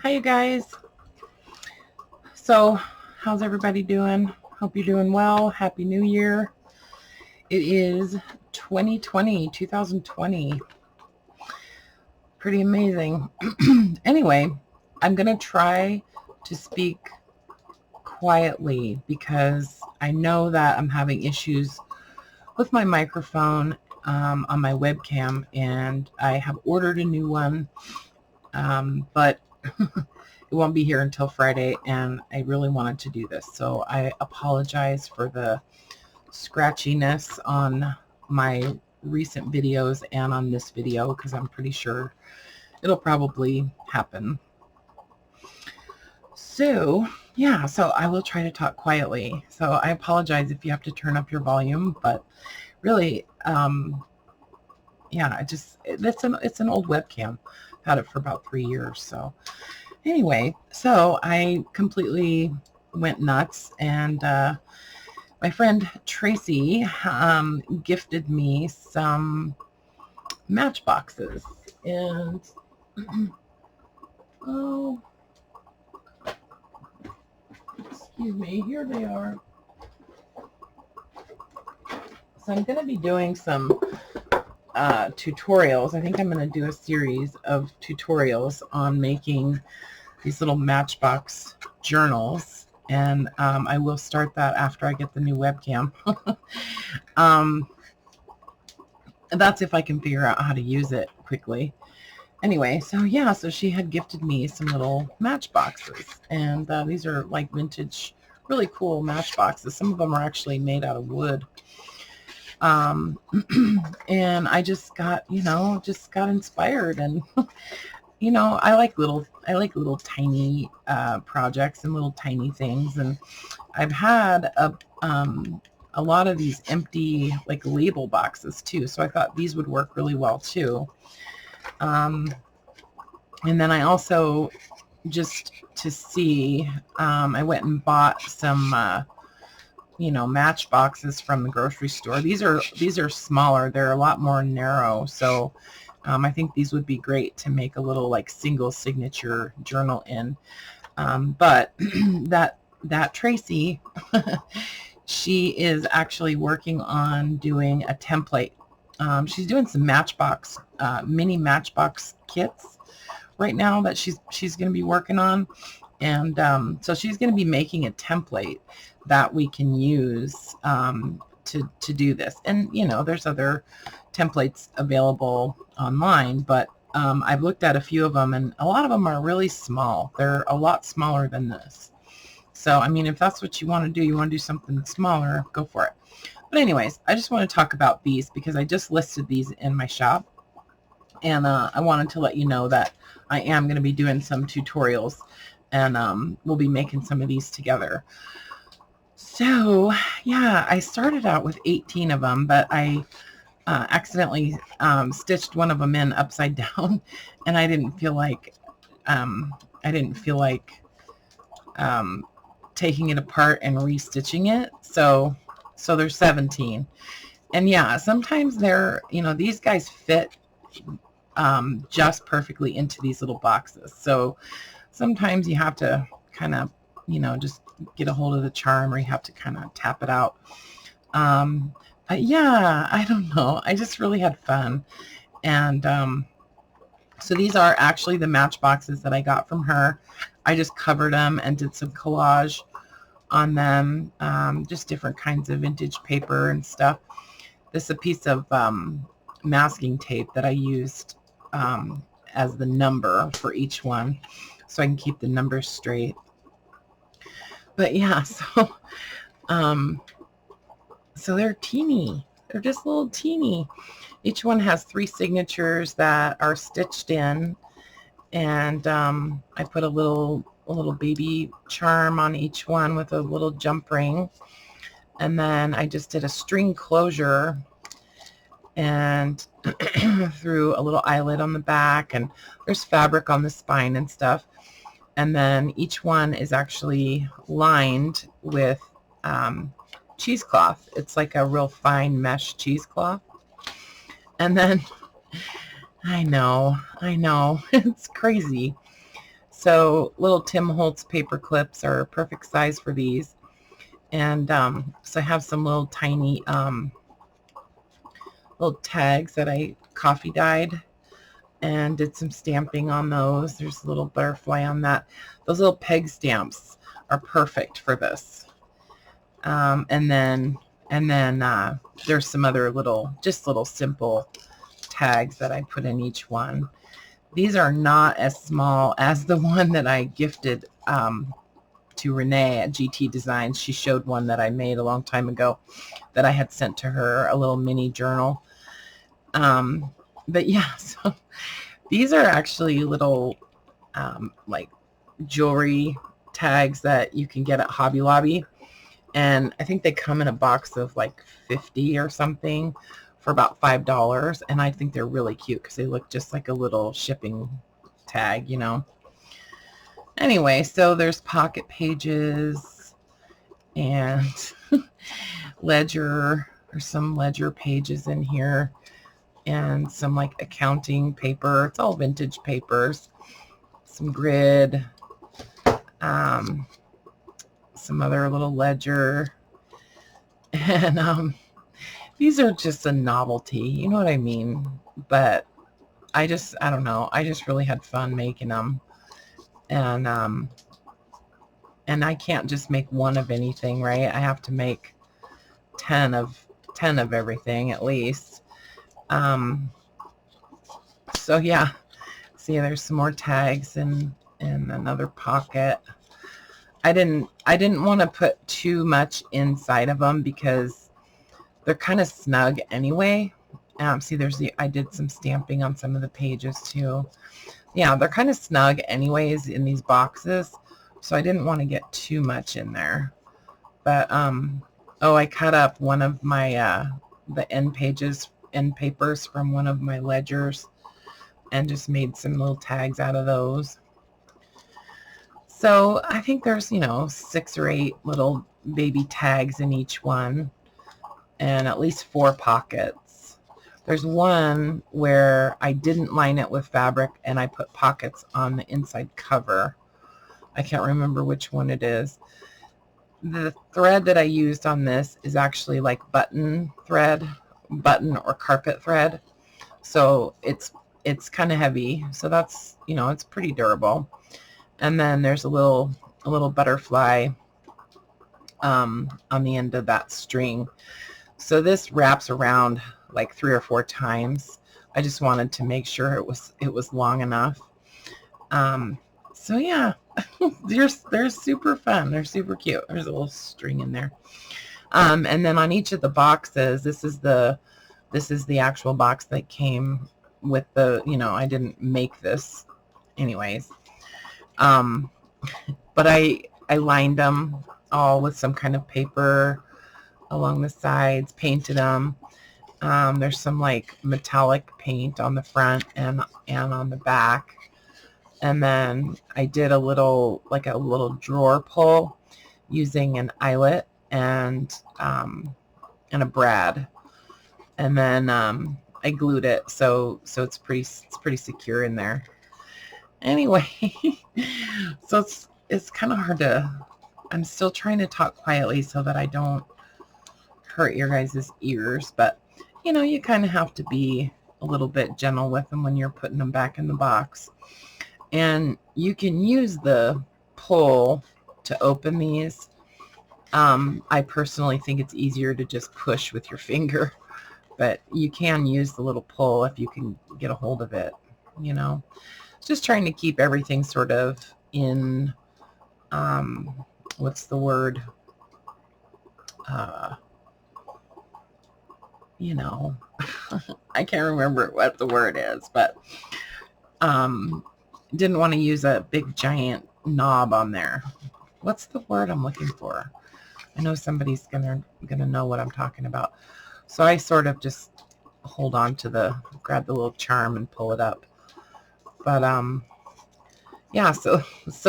Hi, you guys. So, how's everybody doing? Hope you're doing well. Happy New Year. It is 2020. Pretty amazing. Anyway, I'm going to try to speak quietly because I know that I'm having issues with my microphone on my webcam, and I have ordered a new one, but it won't be here until Friday, and I really wanted to do this. So I apologize for the scratchiness on my recent videos and on this video, because I'm pretty sure it'll probably happen. So yeah, so I will try to talk quietly. So I apologize if you have to turn up your volume, but really, yeah, it's an old webcam. I've had it for about 3 years. So anyway, so I completely went nuts, and my friend Tracie gifted me some Matchboxes, and oh, excuse me, here they are. So I'm going to be doing some tutorials. I think I'm going to do a series of tutorials on making these little Matchbox journals, and I will start that after I get the new webcam. That's if I can figure out how to use it quickly. Anyway, so yeah, so she had gifted me some little Matchboxes, and these are like vintage, really cool Matchboxes. Some of them are actually made out of wood. And I just got, inspired, and I like little tiny projects and little tiny things, and I've had a lot of these empty like label boxes too, so I thought these would work really well too. And then I also, just to see, I went and bought some Matchboxes from the grocery store. These are smaller. They're a lot more narrow, so I think these would be great to make a little like single signature journal in. But that Tracie, she is actually working on doing a template. She's doing some Matchbox mini Matchbox kits right now that she's going to be working on, and so she's going to be making a template that we can use to do this. And there's other templates available online, but I've looked at a few of them, and a lot of them are really small. They're a lot smaller than this. So I mean, if that's what you want to do something smaller, go for it. But anyways, I just want to talk about these because I just listed these in my shop, and I wanted to let you know that I am going to be doing some tutorials, and we'll be making some of these together. So yeah, I started out with 18 of them, but I accidentally stitched one of them in upside down, and I didn't feel like taking it apart and restitching it. So there's 17, and yeah, sometimes these guys fit just perfectly into these little boxes. So sometimes you have to kind of just get a hold of the charm, or you have to kind of tap it out. But yeah, I don't know, I just really had fun. And so these are actually the Matchboxes that I got from her. I just covered them and did some collage on them, just different kinds of vintage paper and stuff. This is a piece of masking tape that I used as the number for each one, so I can keep the numbers straight. But yeah, so they're teeny. They're just little teeny. Each one has 3 signatures that are stitched in, and I put a little baby charm on each one with a little jump ring, and then I just did a string closure and threw a little eyelet on the back, and there's fabric on the spine and stuff. And then each one is actually lined with cheesecloth. It's like a real fine mesh cheesecloth. And then I know, it's crazy. So little Tim Holtz paper clips are perfect size for these. And so I have some little tiny little tags that I coffee dyed and did some stamping on those. There's a little butterfly on that. Those little peg stamps are perfect for this. And then there's some other just little simple tags that I put in each one. These are not as small as the one that I gifted to Renee at GT Designs. She showed one that I made a long time ago that I had sent to her, a little mini journal. But yeah, so these are actually little like jewelry tags that you can get at Hobby Lobby. And I think they come in a box of like 50 or something for about $5. And I think they're really cute because they look just like a little shipping tag, you know. Anyway, so there's pocket pages and ledger, or some ledger pages in here, and some like accounting paper. It's all vintage papers. Some grid, some other little ledger, and these are just a novelty, you know what I mean? But I don't know, I just really had fun making them. And I can't just make one of anything, right? I have to make 10 of everything at least. So yeah, see, there's some more tags in another pocket. I didn't want to put too much inside of them because they're kind of snug anyway. See, I did some stamping on some of the pages too. Yeah, they're kind of snug anyways in these boxes, so I didn't want to get too much in there. But oh, I cut up one of my the end papers from one of my ledgers and just made some little tags out of those. So I think there's, 6 or 8 little baby tags in each one, and at least 4 pockets. There's one where I didn't line it with fabric and I put pockets on the inside cover. I can't remember which one it is. The thread that I used on this is actually like button or carpet thread. So it's kind of heavy. So that's, it's pretty durable. And then there's a little butterfly on the end of that string. So this wraps around like 3 or 4 times. I just wanted to make sure it was long enough. So yeah, they're super fun. They're super cute. There's a little string in there. And then on each of the boxes, this is the actual box that came with the, I didn't make this anyways. But I lined them all with some kind of paper along the sides, painted them. There's some like metallic paint on the front and on the back. And then I did a little drawer pull using an eyelet and a brad. And then I glued it so it's pretty secure in there. Anyway, so it's kind of hard to, I'm still trying to talk quietly so that I don't hurt your guys' ears, but you kind of have to be a little bit gentle with them when you're putting them back in the box. And you can use the pull to open these. I personally think it's easier to just push with your finger, but you can use the little pull if you can get a hold of it, Just trying to keep everything sort of in, what's the word? I can't remember what the word is, but didn't want to use a big giant knob on there. What's the word I'm looking for? I know somebody's gonna know what I'm talking about. So I sort of just hold on to grab the little charm and pull it up. But yeah, so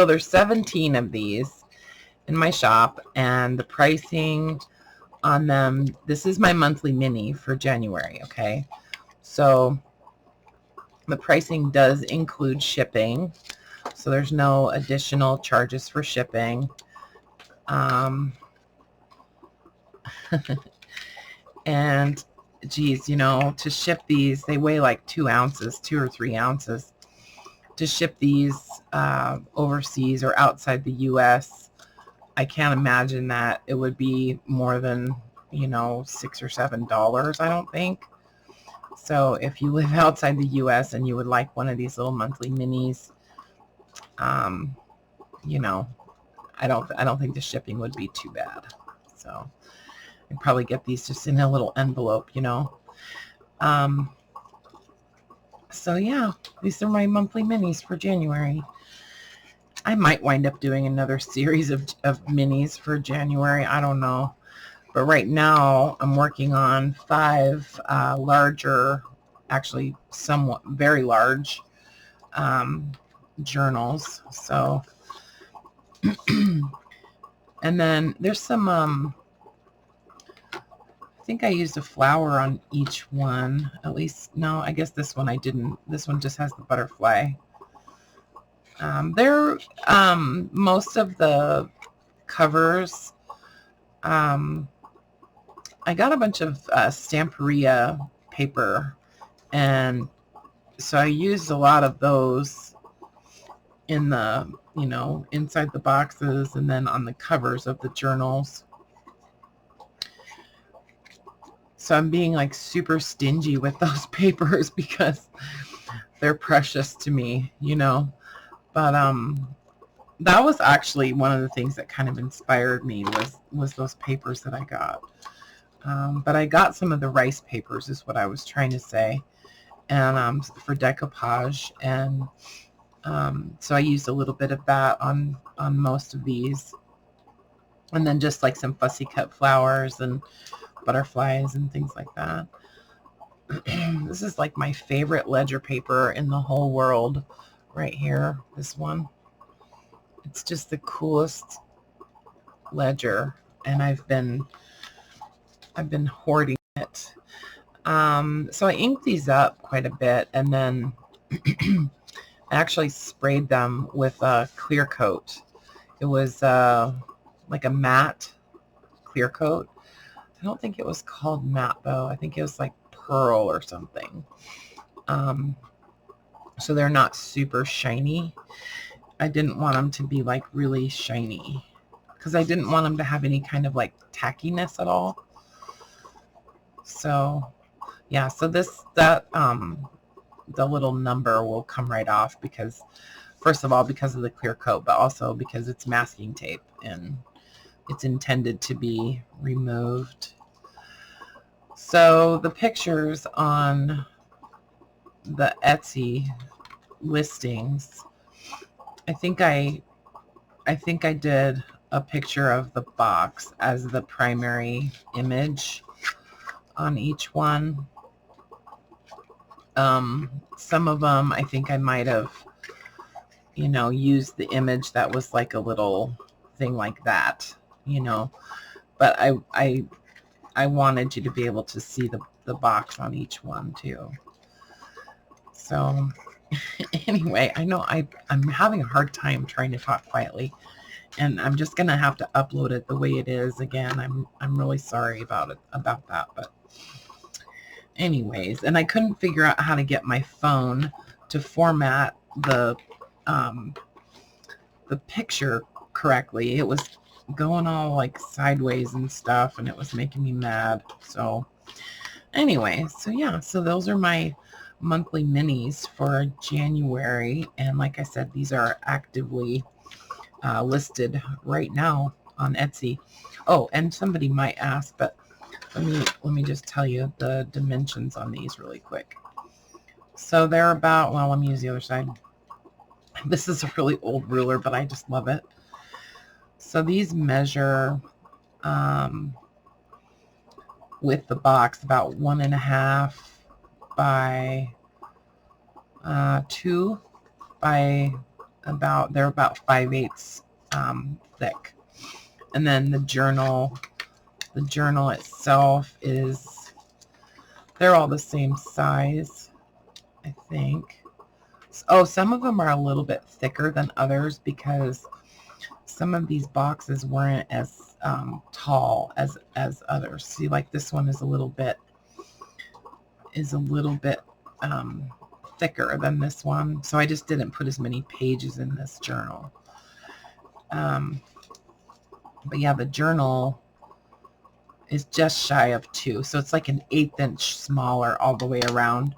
there's 17 of these in my shop, and the pricing on them, this is my monthly mini for January, okay? So the pricing does include shipping. So there's no additional charges for shipping. And geez, you know, to ship these, they weigh like 2 ounces, 2 or 3 ounces. To ship these overseas or outside the US, I can't imagine that it would be more than, you know, $6 or $7, I don't think. So if you live outside the US and you would like one of these little monthly minis, you know, I don't think the shipping would be too bad. So I'd probably get these just in a little envelope, you know. So yeah, these are my monthly minis for January. I might wind up doing another series of minis for January. I don't know. But right now I'm working on 5 larger, actually somewhat very large journals. So, and then there's some, I think I used a flower on each one. At least, no, I guess this one I didn't. This one just has the butterfly. Most of the covers, I got a bunch of Stamperia paper, and so I used a lot of those in the, you know, inside the boxes and then on the covers of the journals. So I'm being like super stingy with those papers because they're precious to me, you know. But that was actually one of the things that kind of inspired me was those papers that I got. But I got some of the rice papers is what I was trying to say, and for decoupage, and so I used a little bit of that on most of these, and then just like some fussy cut flowers and butterflies and things like that. This is like my favorite ledger paper in the whole world right here, this one. It's just the coolest ledger, and I've been hoarding it. So I inked these up quite a bit, and then I actually sprayed them with a clear coat. It was like a matte clear coat. I don't think it was called matte though. I think it was like pearl or something. So they're not super shiny. I didn't want them to be like really shiny because I didn't want them to have any kind of like tackiness at all. So yeah, so the little number will come right off because, first of all, because of the clear coat, but also because it's masking tape and it's intended to be removed. So the pictures on the Etsy listings, I think I did a picture of the box as the primary image on each one. Some of them I think I might have, you know, used the image that was like a little thing like that, you know, but I wanted you to be able to see the box on each one too. So anyway, I know I'm having a hard time trying to talk quietly, and I'm just gonna have to upload it the way it is again. I'm really sorry about that, but anyways, and I couldn't figure out how to get my phone to format the picture correctly. It was going all like sideways and stuff, and it was making me mad. So anyway, so yeah, so those are my monthly minis for January, and like I said, these are actively listed right now on Etsy. Oh, and somebody might ask, but let me just tell you the dimensions on these really quick. So they're about, well, let me use the other side. This is a really old ruler, but I just love it. So these measure with the box about 1.5 by 2 by about, they're about 5/8 thick. And then the journal itself is, they're all the same size, I think. Oh, some of them are a little bit thicker than others because some of these boxes weren't as tall as others. See, like this one is a little bit thicker than this one, so I just didn't put as many pages in this journal. But yeah, the journal is just shy of 2, so it's like an 1/8 inch smaller all the way around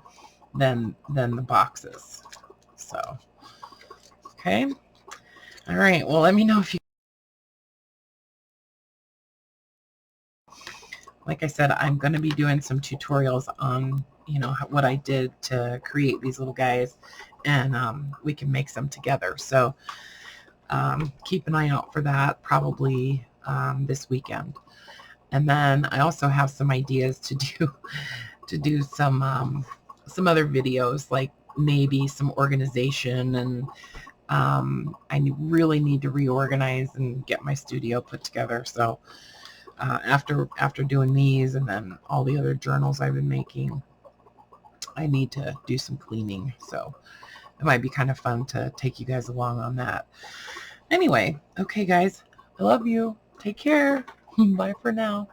than the boxes. So okay, all right, well, let me know if you, like I said, I'm going to be doing some tutorials on, you know, what I did to create these little guys, and we can make some together. So keep an eye out for that, probably this weekend. And then I also have some ideas to do some other videos, like maybe some organization, and I really need to reorganize and get my studio put together. So after doing these and then all the other journals I've been making, I need to do some cleaning. So it might be kind of fun to take you guys along on that. Anyway, okay, guys, I love you. Take care. Bye for now.